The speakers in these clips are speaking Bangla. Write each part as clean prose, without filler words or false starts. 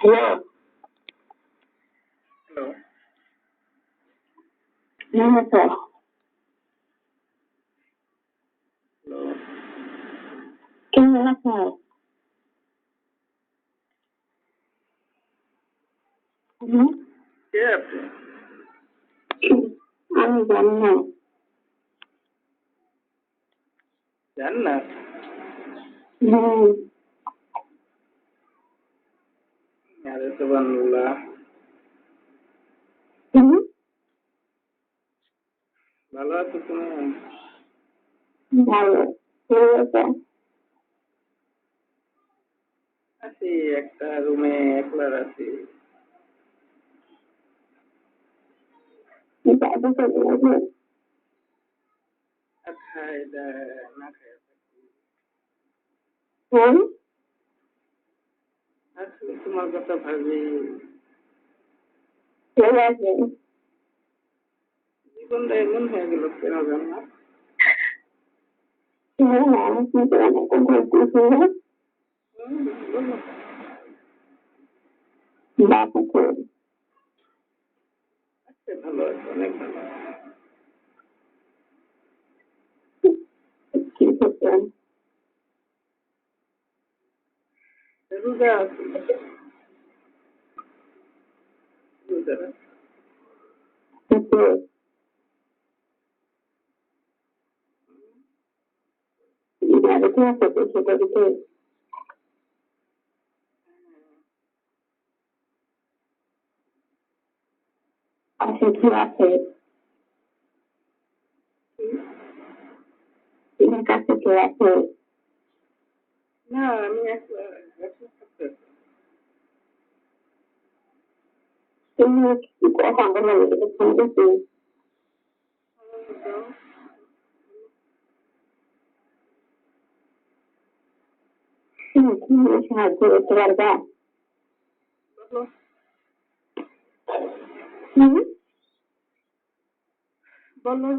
হ্যালো। হ্যালো। নমস্কার। হ্যালো। কেমন আছেন? কে আপনি? আমি জান্নাত। জান্নাত? আরে সুবহানাল্লাহ। ভালো আছো তুমি? ভালো। ঠিক আছে। আছি একটা রুমে একলা আছি। আচ্ছা এটা না খাই। আসলে তোমার কথা ভাবি। ঠিক আছে। জীবনটা এমন হয়ে গেল কেন জানো? আমি কি করে বলো। বাপু কই? আচ্ছা ভালো আছে, অনেক ভালো। কি করছেন? রোজা আছি। রোজা আচ্ছা কি আছে? তোমার কাছে কে আছে? না আমি একলা থাকতে। তুমি কি কথা বলো? শুনতেছি। তুমি সাহায্য করতে পারবা? বলো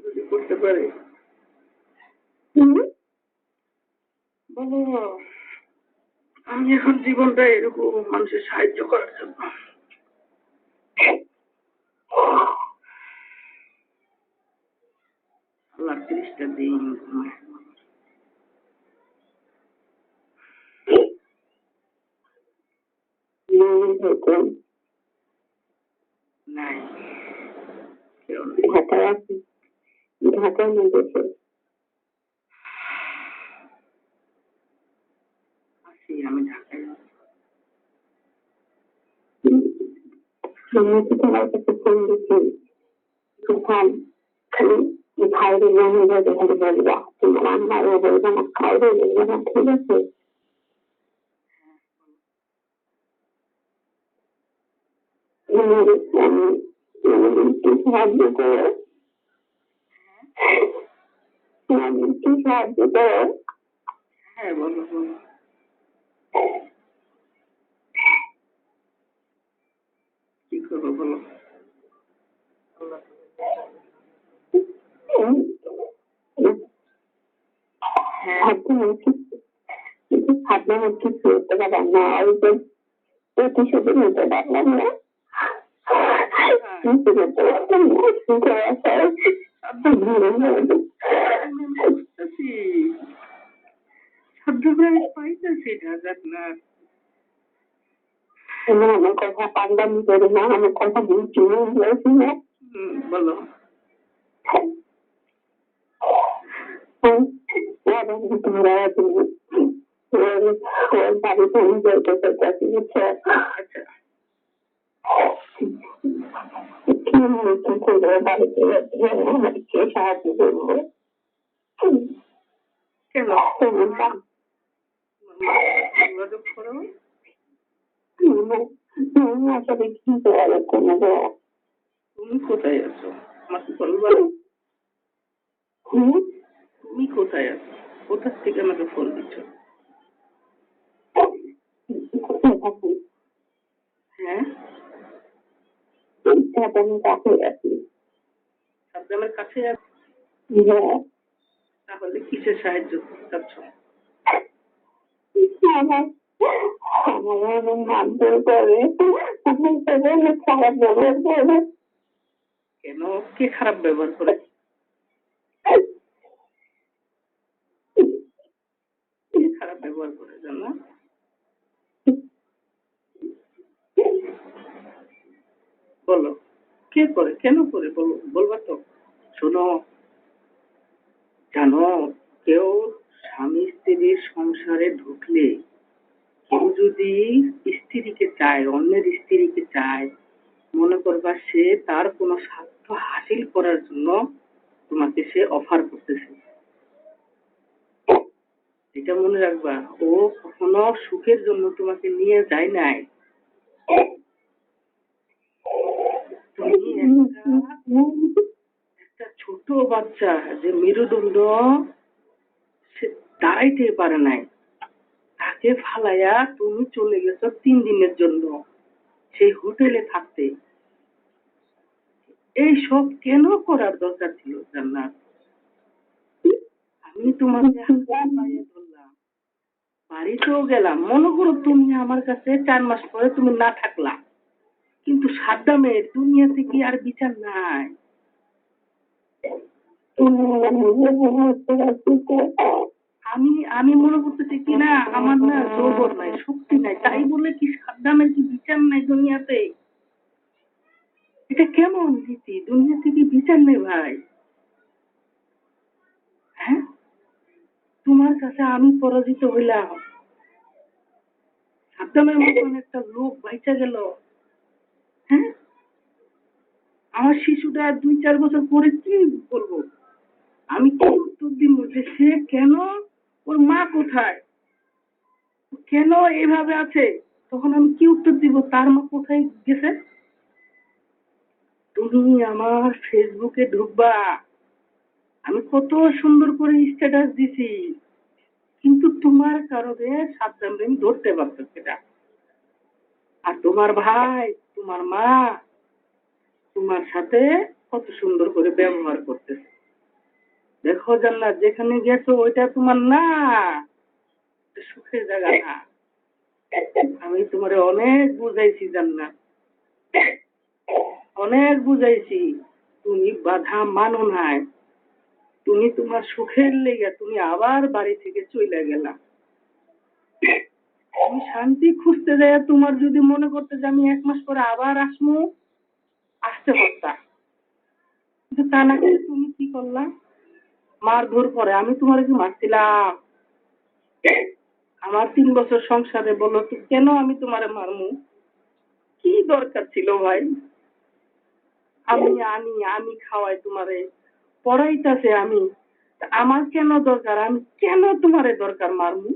যদি করতে পারি। বলো আমি এখন জীবনটা এরকম মানুষের সাহায্য করার জন্য। আল্লাহ 30টা দিন নাই কেউ নেই। ঢাকায় আছি। ঢাকায় নিয়ে গেছে। আছি আমি ঢাকায়। আমি তো তোমার কাছে ফোন দিচ্ছি। খালি ভাইরে মনে যাবে খালি বলবা তোমার আম্মারও বলবা না খাইরে বলবা না, ঠিক আছে? একটু সাহায্য করো। একটু সাহায্য করো। হ্যাঁ বলো বলো কি করবো বলো। ভাবলাম একটু করতে পারলাম না, ওই যে প্রতিশোধে নিতে পারলাম না। করতে পারলাম না। আমার কথা পাগলামি করে না, আমার কথা বুঝছি না। বলো বাড়িতে যাইতে চাইছি, বুঝছো? আচ্ছা কি করবো বাড়িতে কে সাহায্য করবো? কেন যোগাযোগ করো। আসলে কি করার কোনো তুমি কোথায় আছো আমাকে বলবা? তুমি কোথায় আছো? কোথা থেকে আমাকে ফোন দিচ্ছ? হ্যাঁ সাদ্দামের কাছে আছি। তাহলে কিসের সাহায্য চাচ্ছ? আমার আমার মারধর করে, আমার সাথে অনেক খারাপ ব্যবহার করে। কেন? কে খারাপ ব্যবহার করে? কে খারাপ ব্যবহার করে জানো? বলো, কে করে, কেন করে, বলো, বলবা তো। শোনো, জানো, কেউ স্বামী স্ত্রীর সংসারে ঢুকলে, কেউ যদি স্ত্রীকে চায়, অন্যের স্ত্রীকে চায়, মনে করবা সে তার কোনো স্বার্থ হাসিল করার জন্য তোমাকে সে অফার করতেছে। এটা মনে রাখবা, ও কখনো সুখের জন্য তোমাকে নিয়ে যায় নাই। তুমি একটা ছোট বাচ্চা যে মেরুদণ্ড সে দাঁড়াইতে পারে নাই, তাকে ফালাইয়া তুমি চলে গেছো 3 দিনের জন্য সেই হোটেলে থাকতে। এই সব কেন করার দরকার ছিল জান্নাত? আমি তোমাকে হাতে পায়ে ধরলাম, বাড়িতেও গেলাম, মনে করো তুমি আমার কাছে 4 মাস পরে তুমি না থাকলা, কিন্তু সাদ্দামের দুনিয়াতে কি আর বিচার নাই? আমি আমি মনে করতেছি কি না, আমার না জোর নাই, শক্তি নাই, তাই বলে কি সাদ্দামের কি বিচার নাই দুনিয়াতে? এটা কেমন নীতি? দুনিয়াতে কি বিচার নেই ভাই? হ্যাঁ, তোমার কাছে আমি পরাজিত হইলাম, সাদ্দামের মতন একটা লোক বাইচা গেল। হ্যাঁ, আমার শিশুটা 2-4 বছর পরে কি বলবো? আমি কি উত্তর দিব যে সে কেন, ওর মা কোথায়, কেন এভাবে আছে? তখন আমি কি উত্তর দিব? তার মা কোথায় গেছে? তুমি আমার ফেসবুকে ঢুকবা, আমি কত সুন্দর করে স্ট্যাটাস দিছি, কিন্তু তোমার কারণে সাবধান আমি ধরতে পারতেছি না। আর তোমার ভাই, তোমার মা তোমার সাথে কত সুন্দর করে ব্যবহার করতেছে। দেখো জান্নাত, যেখানে গেছো ওইটা তোমার না, সুখের জায়গা না। আমি তোমারে অনেক বুঝাইছি জান্নাত, অনেক বুঝাইছি, তুমি বাধা মানো নাই। তুমি তোমার সুখের লেগে তুমি আবার বাড়ি থেকে চলে গেলা। তুমি শান্তি খুঁজতে যায়, তোমার যদি মনে করতে যে আমি 1 মাস পরে আবার আসমু, আসতে পারতা, কিন্তু তা না করে তুমি কি করলা? মারধর করে। আমি তোমার কি মারছিলাম? আমার 3 বছর সংসারে, বলো তো কেন আমি তোমারে মারমু? কি দরকার ছিল ভাই? আমি আনি, আমি খাওয়াই তোমারে, পড়াইতাছে আমি, তা আমার কেন দরকার? আমি কেন তোমারে দরকার মারমু?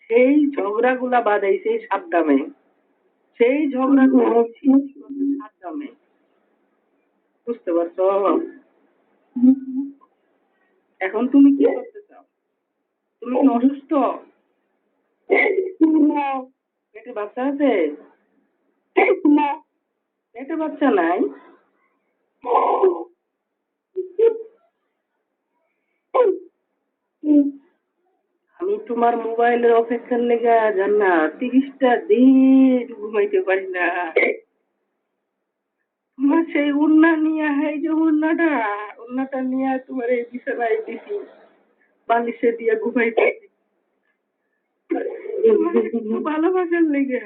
সেই ঝগড়াগুলা বাঁধাইছে সাদ্দামে, সেই ঝগড়াগুলা সাদ্দামে। বুঝতে পারছো? এখন তুমি কি করতে চাও? তুমি কি অসুস্থ? পেটে বাচ্চা আছে? পেটে বাচ্চা নাই? আমি তোমার মোবাইলের অপেক্ষার লেগে জান্নাত 30টা দিন ঘুমাইতে পারি না। তোমার সেই উন্না নিয়ে, এই যে উন্নাটা নিয়ে তোমার এই বিছানায় দিছি, বালিশে দিয়ে ঘুমাইতেছি ভালোবাসার লেগে।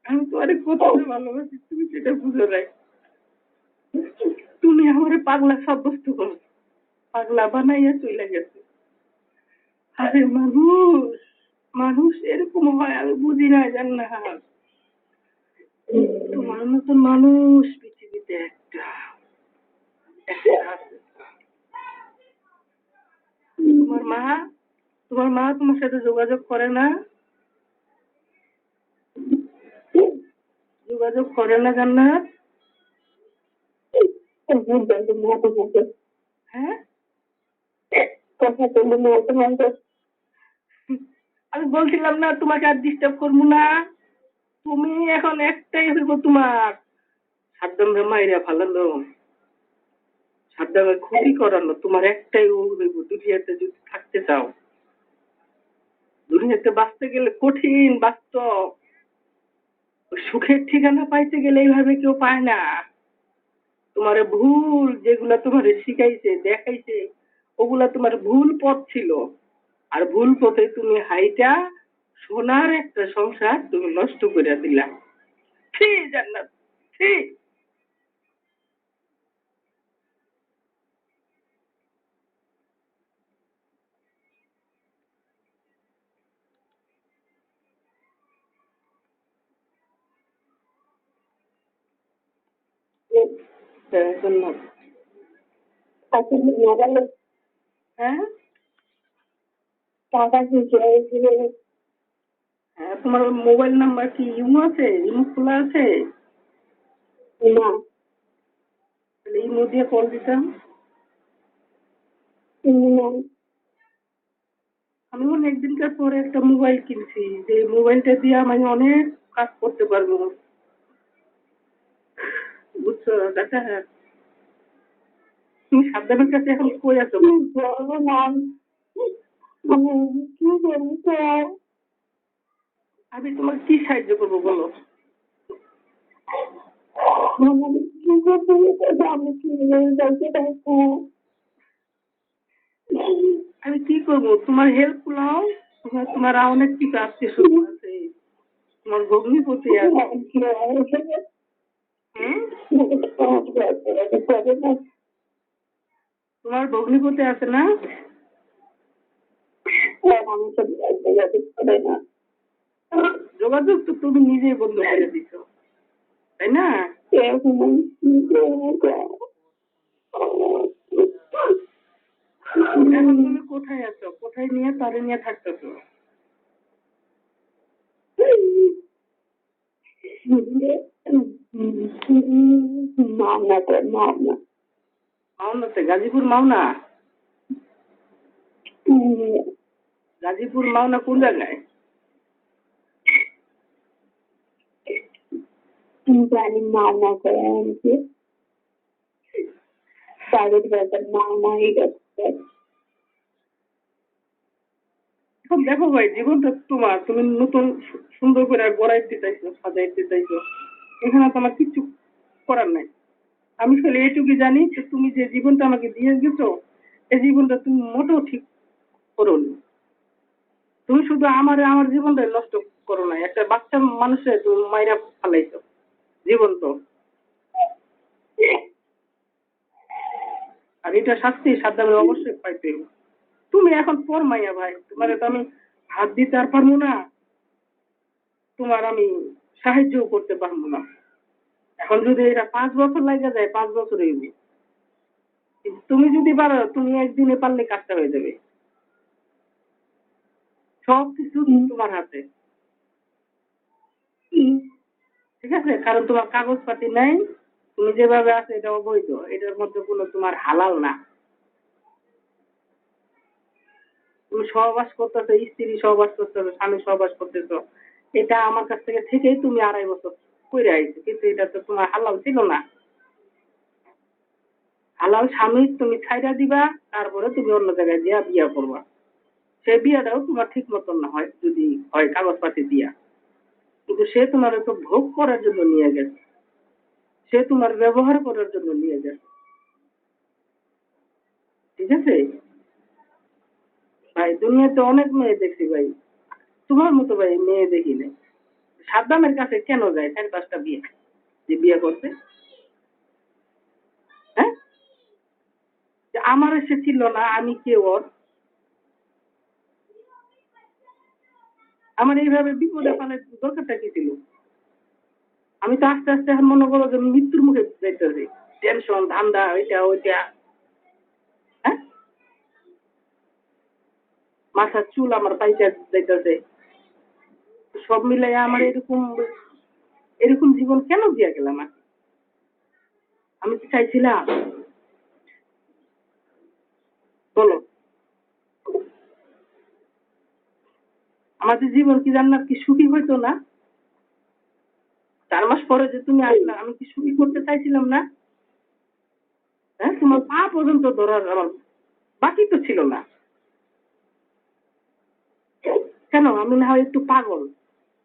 আমি তোমারে কত ভালোবাসি, তুমি সেটা বুঝো নাই। তুমি আমারে পাগলা সাব্যস্ত করো, পাগলা বানাইয়া চলে গেছে। আরে মানুষ, মানুষ এরকম হয় আমি বুঝি না জান্নাত। তোমার মতন মানুষ পৃথিবীতে একটা আছে। তোমার মা, তোমার মা তোমার সাথে যোগাযোগ করে না? যোগাযোগ করে না জান্নাত? হ্যাঁ, আমি বলছিলাম না তোমাকে আর ডিস্টার্ব করবো না। তুমি এখন একটাই হইব তোমার, সাদ্দামরে মাইরা ফালানো, সাদ্দামের ক্ষতি করানো, তোমার একটাই হইব দুনিয়াতে যদি থাকতে চাও। দুনিয়াতে বাঁচতে গেলে কঠিন বাস্তব, সুখের ঠিকানা পাইতে গেলে এইভাবে কেউ পায় না। তোমার ভুল যেগুলা তোমার শিখাইছে দেখাইছে ওগুলা তোমার ভুল পথ ছিল, আর ভুল পথে তুমি হাইটা সোনার একটা সংসার তুমি নষ্ট করে দিলা। ছি জান্নাত, ছি। জান্নাত। তাকে নিয়ে গেল, হ্যাঁ টাকা কিছু হয়েছিল হ্যাঁ, তোমার মোবাইল নাম্বার কি ইমো আছে? ইমো খোলা আছে? না। তাহলে ইমো দিয়ে কল দিতাম। আমি অনেকদিনকার পরে একটা মোবাইল কিনছি, যে মোবাইলটা দিয়ে আমি অনেক কাজ করতে পারবো, বুঝছো ডাক্তার? তুমি সাবধানের কাছে এখন কই আছো? বলবো না, আমি কি বলতে, আমি তোমার কি সাহায্য করবো বলো? আমি কি করতে, আমি কি বলতে পারবো? আমি কি করবো? তোমার হেল্প করলাম। তোমার অনেক কিছু আত্মীয় স্বজন আছে, তোমার ভগ্নিপতি আছে। হুম? তোমার ভগ্নিপতি আছে না? যোগাযোগ তো তুমি নিজেই বন্ধ করে দিছো, তাই না? এখন তুমি কোথায় আছো? কোথায় নিয়ে তারে নিয়ে থাকতেছো? মাওনাতে? গাজীপুর মাওনা? গাজীপুর মাওনা কোন জায়গায়? জানি মাওনা করে আনছি, তাদের ব্যাপার মাওনা এই গেছে। এখন দেখো ভাই, জীবনটা তোমার, তুমি নতুন সুন্দর করে গড়াইতে চাইছো, সাজাইতে চাইছো, এখানে তো আমার কিচ্ছু করার নাই। আমি খালি এইটুকু জানি যে তুমি যে জীবনটা আমাকে দিয়ে গেছো, এই জীবনটা তুমি মোটেও ঠিক করোনি। তুমি শুধু আমার জীবনটা নষ্ট করো না, একটা বাচ্চা মানুষের তুমি মাইরা ফালাইছো জীবন তো। আর এটা শাস্তি সাবধানে অবশ্যই পাইতে হবে। তুমি এখন পর মাইয়া ভাই, তোমার তো আমি হাত দিতে আর পারবো না, তোমার আমি সাহায্যও করতে পারবো না। এখন যদি এটা 5 বছর লাগে যায়, 5 বছর হইবে। কিন্তু তুমি যদি পারো, তুমি একদিনে পারলে কাজটা হয়ে যাবে। সবকিছু তোমার হাতে, ঠিক আছে? কারণ তোমার কাগজপাতি নাই, তুমি যেভাবে আছো এটা অবৈধ, এটার মধ্যে কোনো তোমার হালাল না। তুমি সহবাস করতেছো, স্ত্রী সহবাস করতেছো, স্বামী সহবাস করতেছো, এটা আমার কাছ থেকে থেকেই তুমি 2.5 বছর করে আইছো, কিন্তু এটা তো তোমার হালাল ছিল না। হালাল স্বামী তুমি ছাইড়া দিবা, তারপরে তুমি অন্য জায়গায় দিয়া বিয়া করবা। সেই বিয়াটাও তোমার ঠিক মতন না হয়, যদি হয় কাগজপাতি দিয়া, কিন্তু সে তোমার তো ভোগ করার জন্য নিয়ে গেছে, সে তোমার ব্যবহার করার জন্য নিয়ে গেছে, ঠিক আছে ভাই? দুনিয়াতে অনেক মেয়ে দেখছি ভাই, তোমার মতো ভাই মেয়ে দেখি নাই। সাদ্দামের কাছে কেন যায় 4-5টা বিয়ে, যে বিয়ে করছে? হ্যাঁ, যে আমার সে ছিল না, আমি কে ওর? আমার এইভাবে বিপদে ফেলার দরকারটা কি ছিল? আমি তো আস্তে আস্তে এখন মনে করো যে মৃত্যুর মুখে যাইতেছি, টেনশন ধান্দা ওইটা ওইটা, হ্যাঁ, মাথার চুল আমার পাইতে যাইতেছে। সব মিলাই আমার এরকম এরকম জীবন কেন দিয়া গেলাম? আমি তো চাইছিলাম, বলো, আমাদের জীবন কি জান্নাত কি সুখী হইতো না? 4 মাস পরে যে তুমি আসলা, আমি কি সুখী করতে চাইছিলাম না? হ্যাঁ, তোমার পা পর্যন্ত ধরার আমার বাকি তো ছিল না। কেন আমি না হয় একটু পাগল,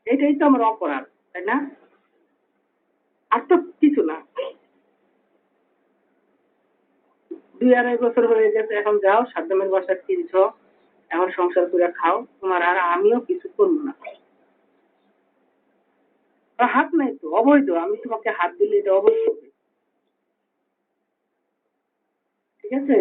এটাই তো আমার অপরাধ, তাই না? আর তো কিছু না। 2-2.5 বছর হয়ে গেছে, এখন যাও সাদ্দামের বাসা কিনছ, এখন সংসার করে খাও, তোমার আর আমিও কিছু করবো না। আর হাত নাই তো, অবৈধ, আমি তোমাকে হাত দিলে এটা অবৈধ হবে। ঠিক আছে?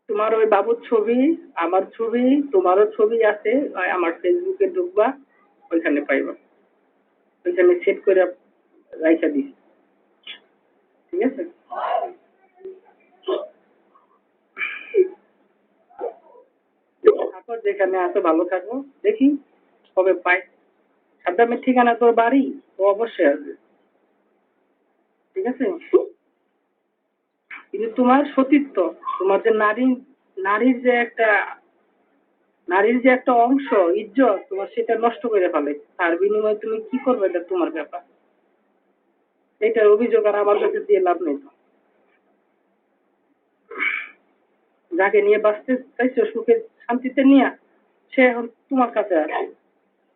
তোমার ওই বাবুর ছবি, আমার ছবি, তোমারও ছবি আছে, আমার ফেসবুকে ঢুকবা, ওইখানে পাইবা, ওইখানে সেট করে রাইখা দিস। ঠিক আছে? থাকো যেখানে আছো, ভালো থাকো, দেখি কবে পাই। সাদ্দামের ঠিকানা তোর বাড়ি, ও অবশ্যই আসবে। ঠিক আছে? কিন্তু তোমার সতীত্ব, তোমার যে নারীর যে একটা অংশ, ইজ্জত তোমার, সেটা নষ্ট করে ফেলে। তার বিনিময়ে তুমি কি করবে, এটা তোমার ব্যাপার। এটার অভিযোগ আর আমার কাছে দিয়ে লাভ নেই। যাকে নিয়ে বাঁচতে চাইছো সুখে শান্তিতে নিয়ে, সে এখন তোমার কাছে আছে।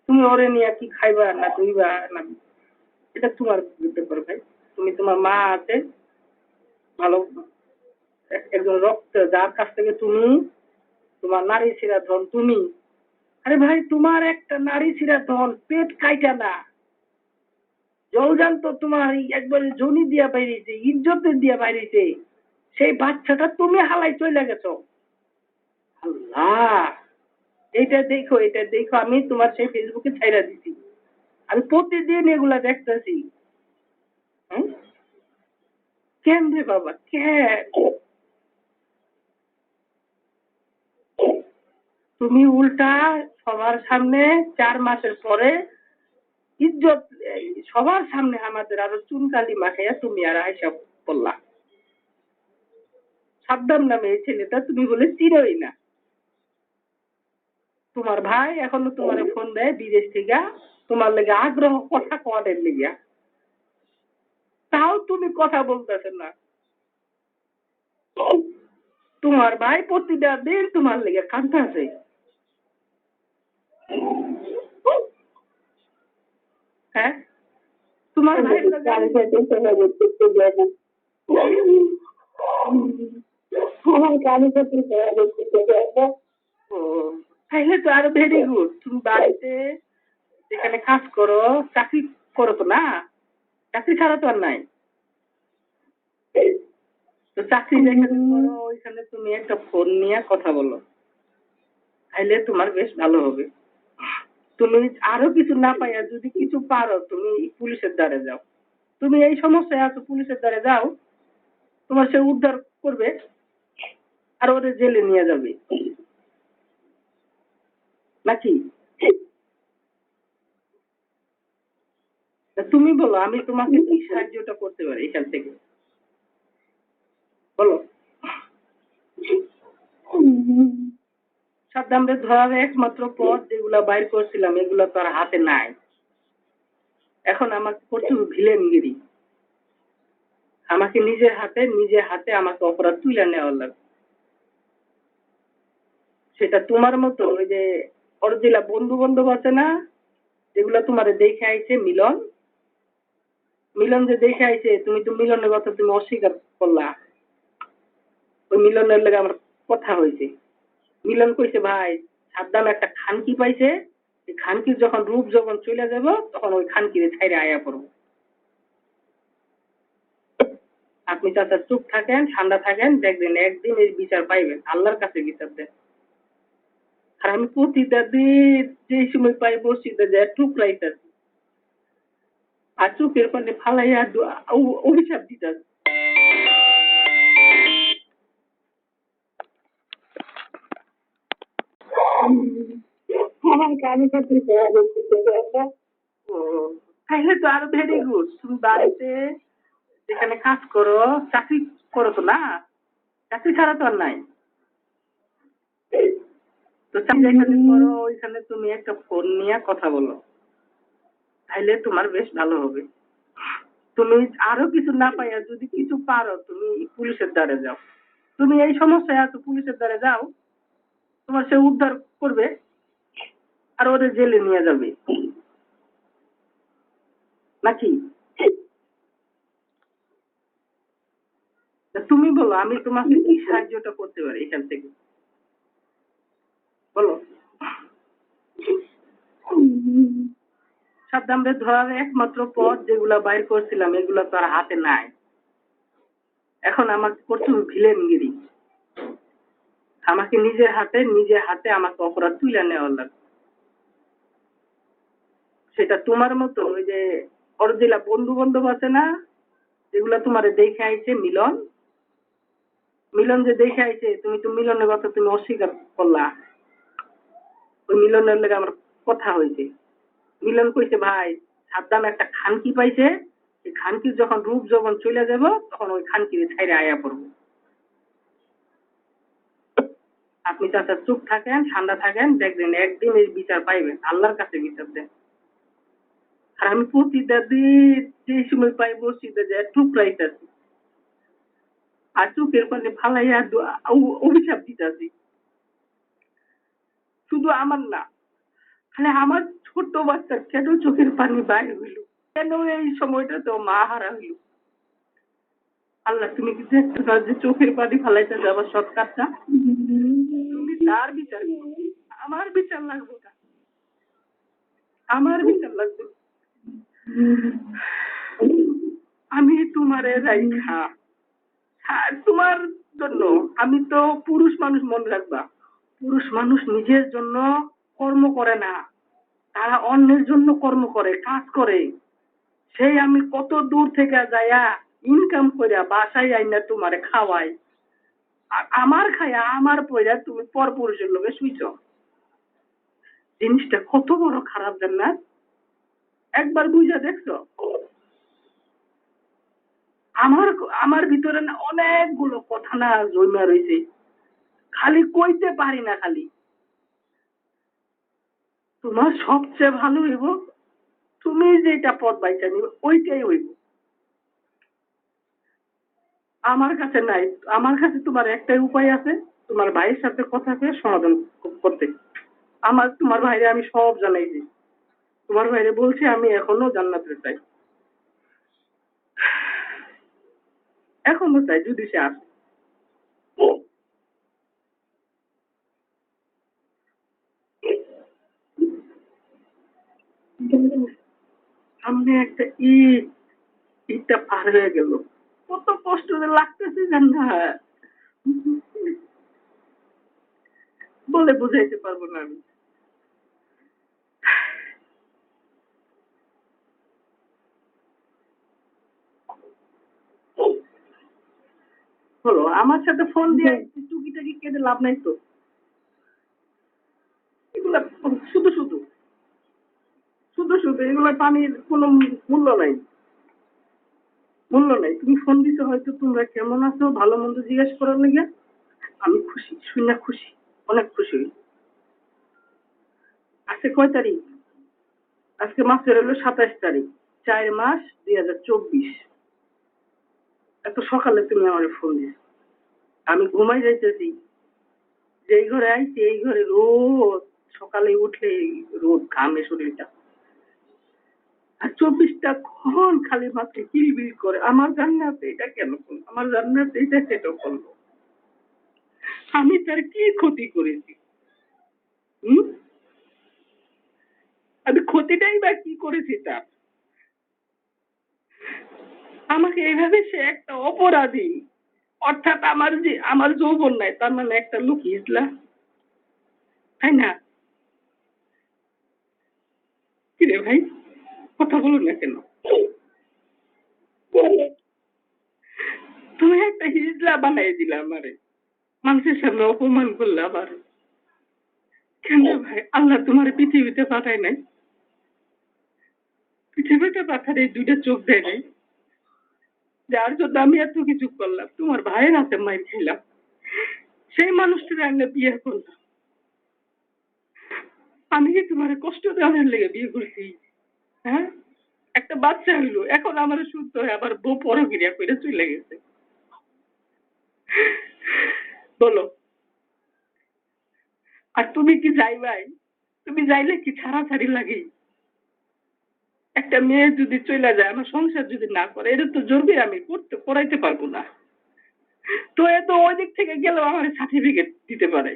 তুমি ওরে নিয়ে কি খাইবা না ধুইবা না, এটা তোমার ব্যাপার ভাই। তুমি, তোমার মা আছে ভালো, একজন রক্ত, যার কাছ থেকে তুমি, তোমার নারী ছিঁড়া ধন তুমি। আরে ভাই, তোমার একটা নারী ছিঁড়া ধন পেট কাইটা না, জলজান্ত তোমার একবারে জনি দিয়া বাইরেছে, ইজ্জতের দিয়া বাইরেছে, সেই বাচ্চাটা তুমি হালাই চলে গেছো। আল্লাহ, এটা দেখো, আমি তোমার সেই ফেসবুকে ছাইরা দিছি, আমি প্রতিদিন এগুলা দেখতেছি। হ্যাঁ? কেন রে বাবা, কেন? তুমি উল্টা সবার সামনে 4 মাসের পরে ইজ্জত, সবার সামনে আমাদের আরো চুনকালি মাখাইয়া তুমি আর আয়সা বললা সাদ্দাম নামে এই ছেলেটা তুমি বলে চিনোই না। তোমার ভাই এখনো তোমার ফোন দেয় বিদেশ থেকে, তোমার লেগে আগ্রহ কথা কওয়ার লেগে, তাও তুমি কথা বলতেছ না। তোমার ভাই প্রতিটা দিন তোমার লেগে কাঁদতেছে। হ্যাঁ, তোমার ভাই আমার গাড়ি করতে তাইলে তো আরো ভেরি গুড। তুমি বাড়িতে যেখানে কাজ করো, চাকরি করো তো না, চাকরি ছাড়া তো আর নাই। তো চাকরি যেখানে করো, ওইখানে তুমি একটা ফোন নিয়ে কথা বলো, তাইলে তোমার বেশ ভালো হবে। তুমি আরো কিছু না পাইয়া যদি কিছু পারো, তুমি পুলিশের দ্বারে যাও। তুমি এই সমস্যায় আছো, পুলিশের দ্বারে যাও, তোমার সে উদ্ধার করবে আর ওদের জেলে নিয়ে যাবে, নাকি? তুমি বলো, আমি তোমাকে কি সাহায্যটা করতে পারি এখান থেকে, বলো। সাদ্দামরে ধরার একমাত্র পথ যেগুলা বাইর করছিলাম, এগুলা তো আর হাতে নাই। এখন আমাকে করতে ভিলেনগিরি, আমাকে নিজে হাতে আমাকে অপরাধ তুলে নেওয়ার লাগবে। সেটা তোমার মতো ওই যে অরিজিনাল বন্ধু বান্ধব আছে না, যেগুলা তোমার দেখে আইছে, মিলন যে দেখে আইছে, তুমি তো মিলনের কথা তুমি অস্বীকার করলা। ওই মিলনের লেগে আমার কথা হয়েছে। মিলন কইছে, ভাই সাদ্দাম একটা খানকি পাইছে, এই খানকির যখন রূপ যখন চলে যাব, তখন ওই খানকিরে ছাইরে আয়া পড়বো। আপনি চাচা চুপ থাকেন, ঠান্ডা থাকেন, দেখবেন একদিন এই বিচার পাইবেন, আল্লাহর কাছে বিচার দেন। আর আমি প্রতিটা দিন যে সময় পাই মসজিদে যায় টুকরাইতেছি, আর চোখের পানে ফালাইয়া অভিশাপ দিতেছি। আমার গাড়ি করতে তাইলে তো আরো ভেরি গুড। তুমি বাড়িতে যেখানে কাজ করো, চাকরি করো তো না, চাকরি ছাড়া তো আর নাই। তো চাকরি যেখানে করো, ওইখানে তুমি একটা ফোন নিয়ে কথা বলো, তাইলে তোমার বেশ ভালো হবে। তুমি আরো কিছু না পাইয়া যদি কিছু পারো, তুমি পুলিশের দ্বারে যাও। তুমি এই সমস্যায় আছো, পুলিশের দ্বারা যাও, তোমার সে উদ্ধার করবে আর ওদের জেলে নিয়ে যাবে নাকি? তুমি বলো আমি তোমাকে কি সাহায্যটা করতে পারি এখান থেকে, বলো। সাদ্দামরে ধরার একমাত্র পথ যেগুলা বাইর করছিলাম এগুলা তো আর হাতে নাই। এখন আমাকে করতে হবে ভিলেনগিরি। আমাকে নিজে হাতে আমাকে অপরাধ তুলে নেওয়ার লাগবে। সেটা তোমার মতো ওই যে অরিজিনাল বন্ধু বান্ধব আছে না, যেগুলা তোমারে দেখে আইছে, মিলন যে দেখে আইছে, তুমি তো মিলনের কথা তুমি অস্বীকার করলা। ওই মিলনের লেগে আমার কথা হয়েছে। মিলন কইছে ভাই সাদ্দাম একটা খানকি পাইছে, এই খানকির যখন রূপ যখন চলে যাব তখন ওই খানকির ছাইরে আয়া পড়বো। আপনি চাচা চুপ থাকেন, ঠান্ডা থাকেন, দেখবেন একদিন এই বিচার পাইবেন, আল্লাহর কাছে বিচার দেন। আর আমি প্রতিটা দিন যে সময় পাই মসজিদে যায় টুকরাইতেছি আর চোখের পানি ফালাইয়া অভিশাপ দিতেছি। শুধু আমার না, তাহলে আমার ছোট বাচ্চার কেন চোখের পানি বাইরে হইল, কেন এই সময়টা তো মা হারা হইল। আল্লাহ তুমি কি দেখতে পাও যে চোখের পানি ফালাইতে যাবা সৎকারটা, তুমি তার বিচার, আমার বিচার লাগবে না, আমার বিচার লাগবে। আমি তোমারে রাইখা তোমার জন্য, আমি তো পুরুষ মানুষ মনে রাখবা, পুরুষ মানুষ নিজের জন্য কর্ম করে না, তারা অন্যের জন্য কর্ম করে, কাজ করে। সেই আমি কত দূর থেকে যাইয়া ইনকাম করিয়া বাসায় আইনা তোমারে খাওয়াই, আর আমার খাইয়া আমার পয়রা তুমি পর পুরুষের লোকে শুইছ। জিনিসটা কত বড় খারাপ জান্নাত, একবার বুঝা দেখছো? আমার আমার ভিতরে না অনেকগুলো কথা না জমা রয়েছে, খালি কইতে পারি না। খালি তোমার সবচেয়ে ভালো হইব তুমি যেটা পথ বাইচা নিবে ওইটাই হইব। আমার কাছে নাই, আমার কাছে তোমার একটাই উপায় আছে, তোমার ভাইয়ের সাথে কথা কয়ে সমাধান করতে। তোমার ভাইরে আমি সব জানাইছি, তোমার ভাইরে বলছি আমি এখনো জান্নাতে চাই, এখনো চাই, যদি সে আসে। সামনে একটা ঈদটা পার হয়ে গেল, কত কষ্ট লাগতেছে জান্নাত, বলে বুঝাইতে পারবো না আমি। বলো আমার সাথে ফোন দিয়ে টুকিটাকি কেটে লাভ নাই তো, এগুলা শুধু শুধু শুধু শুধু এগুলো পানির কোনো মূল্য নাই, মূল্য নাই। তুমি ফোন দিতে হয়তো তোমরা কেমন আছো ভালো মন্দ জিজ্ঞেস করার লেগে, আমি খুশি, শুনে খুশি, অনেক খুশি। আজকে কয় তারিখ? আজকে মাসের হলো 27 তারিখ, 4 মাস 2024। এত সকালে তুমি আমার ফোন দিস, আমি ঘুমাই যাইতেছি, যেই ঘরে আইছি এই ঘরে রোদ, সকালে উঠলে রোদ ঘামে শরীরটা, আর 24টা ঘন খালি মাত্র কিলবিল করে। আমার জান্নাতে এটা কেন করলো, আমার জান্নাতে এটা কেন করলো, আমি তার কি ক্ষতি করেছি? আমি ক্ষতিটাই বা কি করেছি তার? আমাকে এইভাবে সে একটা অপরাধী, অর্থাৎ আমার যৌবন নাই তার মানে একটা লোক ইসলা, তাই না? কিরে ভাই কথা বলো না কেন? তুমি একটা হিজলা বানাই দিলা আমারে, মানুষের সামনে অপমান করলে আবার। কেন ভাই আল্লাহ তোমার পৃথিবীতে পাঠায় নাই? পৃথিবীতে পাঠার এই দুইটা চোখ দেয় নাই, যার জন্য আমি এত কিছু করলাম, তোমার ভাইয়ের হাতে মাইর খেলাম, সেই মানুষটাকে আমি বিয়ে করলাম। আমি কি তোমার কষ্ট দেওয়ার লেগে বিয়ে করছি? হ্যাঁ, একটা বাচ্চা হইলো, এখন আমার শুনতে হয় আবার বউ পরক্রিয়া করে চলে গেছে। বলো। আর তুমি কি যাইবাই? তুমি যাইলে কি ছাড়াছাড়ি লাগে? একটা মেয়ে যদি চলে যায়, আমার সংসার যদি না করে, এটা তো জরুরি, আমি করাইতে পারবো না। তো এ তো ওই দিক থেকে গেলেও আমার সার্টিফিকেট দিতে পারে,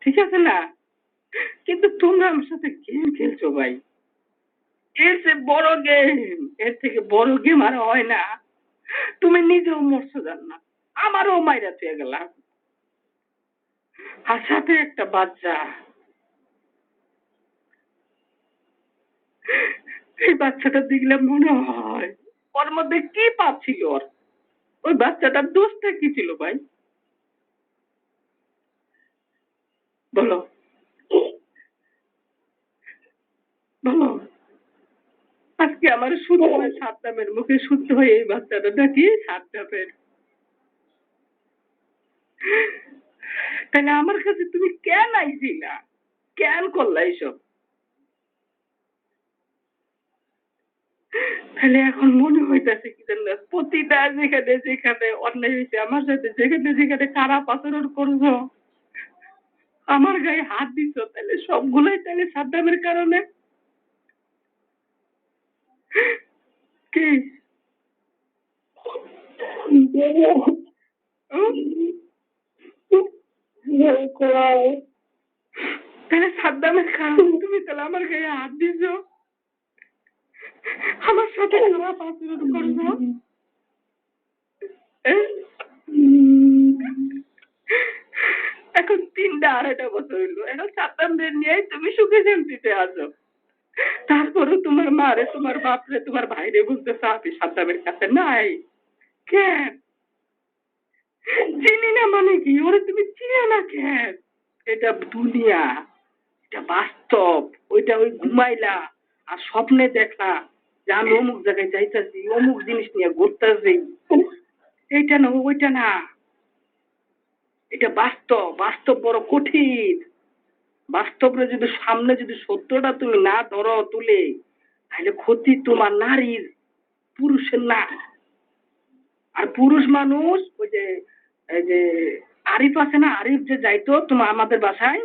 ঠিক আছে না? কিন্তু তোমরা আমার সাথে গেম খেলছো ভাই। এর চেয়ে বড় গেম, এর থেকে বড় গেম আর হয় না। তুমি নিজেও মরছো জান না, আমারও মাইরা তুই গেলা, আর সাথে একটা বাচ্চা। এই বাচ্চাটা দেখলে মনে হয় ওর মধ্যে কি পাপ ছিল ওর। ওই বাচ্চাটার দোষটা কি ছিল ভাই? বলো, বলো। আজকে আমার শুধু হয় সাদ্দামের মুখে শুনতে হয় এই বাচ্চাটা নাকি সাদ্দামের। তাহলে আমার কাছে তুমি কেন আইছিলা? কেন করলা এইসব? তাহলে এখন মনে হইতেছে কি জানো, প্রতিটা যেখানে যেখানে অন্যায় হয়েছে আমার সাথে, যেখানে যেখানে খারাপ আচরণ করছো, আমার গায়ে হাত দিছো, তাহলে সবগুলোই তাহলে সাদ্দামের কারণে। কি? তাহলে সাদ্দামের কারণে তুমি তাহলে আমার গায়ে হাত দিছো, আমার সাথে খারাপ আচরণ করছো। এখন ৩টা ২.৫টা বছর হইলো, এখন সাদ্দামদের নিয়ে তুমি সুখে শান্তিতে আছো। তারপরেও তোমার মারে, তোমার বাপরে, তোমার ভাইরে বলতেছ আমি সাদ্দামের কাছে নাই। কেন? চিনি না মানে কি? ওরে তুমি চিনো না কেন? এটা দুনিয়া, এটা বাস্তব। ওইটা ওই ঘুমাইলা আর স্বপ্নে দেখলা যে আমি অমুক জায়গায় যাইতাছি, অমুক জিনিস নিয়ে ঘুরতাছি, এইটা না, ওইটা না। এটা বাস্তব। বাস্তব বড় কঠিন। বাস্তবে যদি সামনে যদি সত্যটা তুমি না ধরো তুলে, তাহলে ক্ষতি তোমার নারীর, পুরুষের না। আর পুরুষ মানুষ ওই যে, এই যে আরিফ আছে না, আরিফ যে যাইতো তোমার আমাদের বাসায়,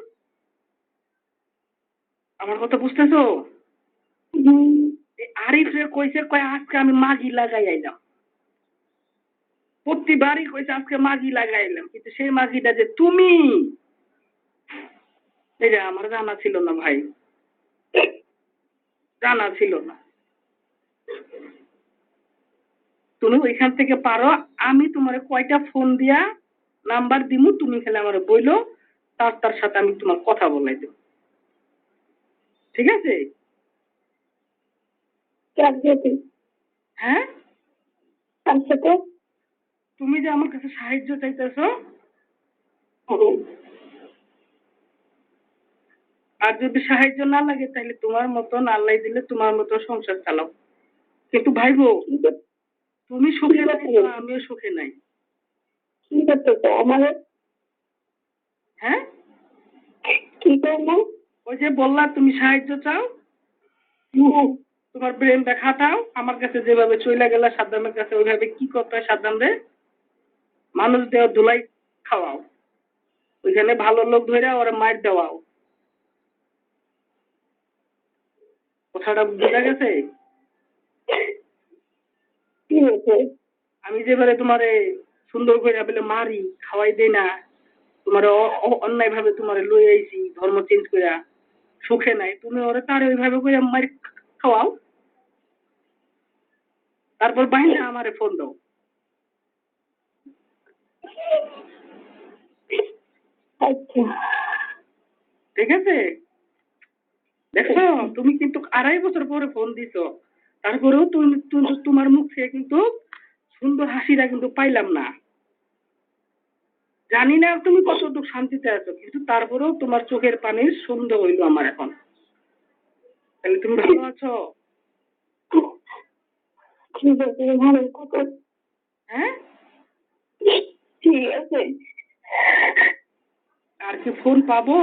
আমার কথা বুঝতেছো? এই আরিফ রে কইছে, কয় আজকে আমি মাগি লাগাই আইলাম। প্রতিবারই কইছে আজকে মাগি লাগাই আইলাম, কিন্তু সেই মাগিটা যে তুমি, এটা আমার জানা ছিল না ভাই, জানা ছিল না। তুমি ওইখান থেকে পারো, আমি তোমার কয়টা ফোন দিয়া নাম্বার দিমু, তুমি খেলে আমার বইলো, তার সাথে আমি তোমার কথা বলাই দেব, ঠিক আছে? হ্যাঁ, তুমি যে আমার কাছে সাহায্য চাইতেছো, আর যদি সাহায্য না লাগে তাহলে তোমার মতন আল্লাহ দিলে তোমার মতো সংসার চালাও। কিন্তু ভাইবো, তুমি সুখে নাই তো আমিও সুখে নাই। কি করতেছো আমার? হ্যাঁ, কি করবো? ওই যে বললা তুমি সাহায্য চাও, তোমার ব্রেনটা খাটাও। আমার কাছে যেভাবে চইলা গেলা সাদ্দামের কাছে, ওইভাবে কি করতে হয় সাদ্দাম রে? মানুষ দেওয়া ধুলাই খাওয়াও, ওইখানে ভালো লোক ধরে ওরা মার দেওয়াও। কথাটা বোঝা গেছে? কি হয়েছে? আমি যেবারে তোমারে সুন্দর করে বলে মারি, খাওয়াই দেই না, তোমার অন্যায় ভাবে তোমার লই আইছি ধর্ম চেঞ্জ কইরা, সুখে নাই, তুমি ওরে তার ওইভাবে করে মারি খাওয়াও, তারপর বাইরে আমারে ফোন দাও। আচ্ছা, ঠিক আছে? দেখছো, তুমি কিন্তু ২.৫ বছর পরে ফোন দিছো, তারপরেও তুমি তোমার মুখ থেকে কিন্তু সুন্দর হাসিটা কিন্তু পাইলাম না। জানি না তুমি কতটুকু শান্তিতে আছো, কিন্তু তারপরেও তোমার চোখের পানির সন্দেহ হইলো আমার এখন। তাহলে তুমি ভালো আছো? ঠিক আছে, ভালো থাকো। হ্যাঁ, ঠিক আছে। আর কি ফোন পাবো?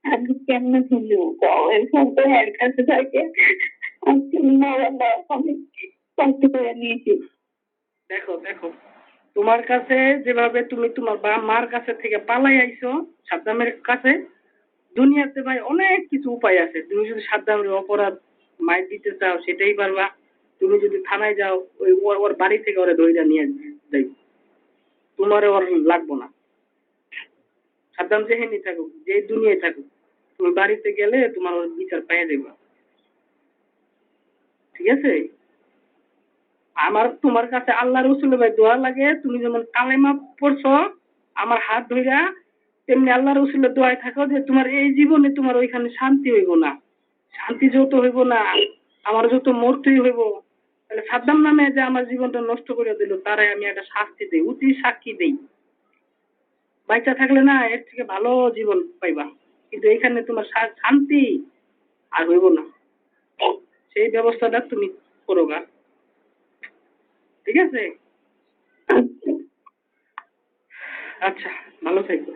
আমি কেমনে খুঁজবো? কয়ের ফোন তো এর কাছে থাকে। আজকে আমি কষ্ট করে নিয়েছি। দেখো দেখো, তোমার কাছে যেভাবে তুমি তোমার মার কাছে থেকে পালাই আইছো সাদ্দামের কাছে, দুনিয়াতে ভাই অনেক কিছু উপায় আছে। তুমি যদি সাদ্দামের অপরাধ মাইর দিতে চাও সেটাই পারবা। তুমি যদি থানায় যাও ওই ওর বাড়ি থেকে ওরে ধইরা নিয়ে যাই, তোমার ওর লাগবো না। সাদ্দাম যেখানে থাকুক, যে দুনিয়ায় থাকুক, তুমি বাড়িতে গেলে তোমার ওর বিচার পাইয়া দেবা। ঠিক আছে? আমার তোমার কাছে আল্লাহ রসুল ভাই দোয়া লাগে, তুমি যেমন কালেমা পড়ছো আমার হাত ধইরা, তেমনি আল্লাহ রসুলের দোয়ায় থাকো যে তোমার এই জীবনে তোমার ওইখানে শান্তি হইব না, শান্তি যত হইব না, আমার যত মরতেই হইব। তাহলে সাদ্দাম নামে যে আমার জীবনটা নষ্ট করে দিল তারাই আমি একটা শাস্তি দিই, অতি সাক্ষী দিই। বাচ্চা থাকলে না এর থেকে ভালো জীবন পাইবা, কিন্তু এখানে তোমার শান্তি আর হইব না। সেই ব্যবস্থাটা তুমি করো গা। ঠিক আছে? আচ্ছা। আচ্ছা, ভালো থাকবে।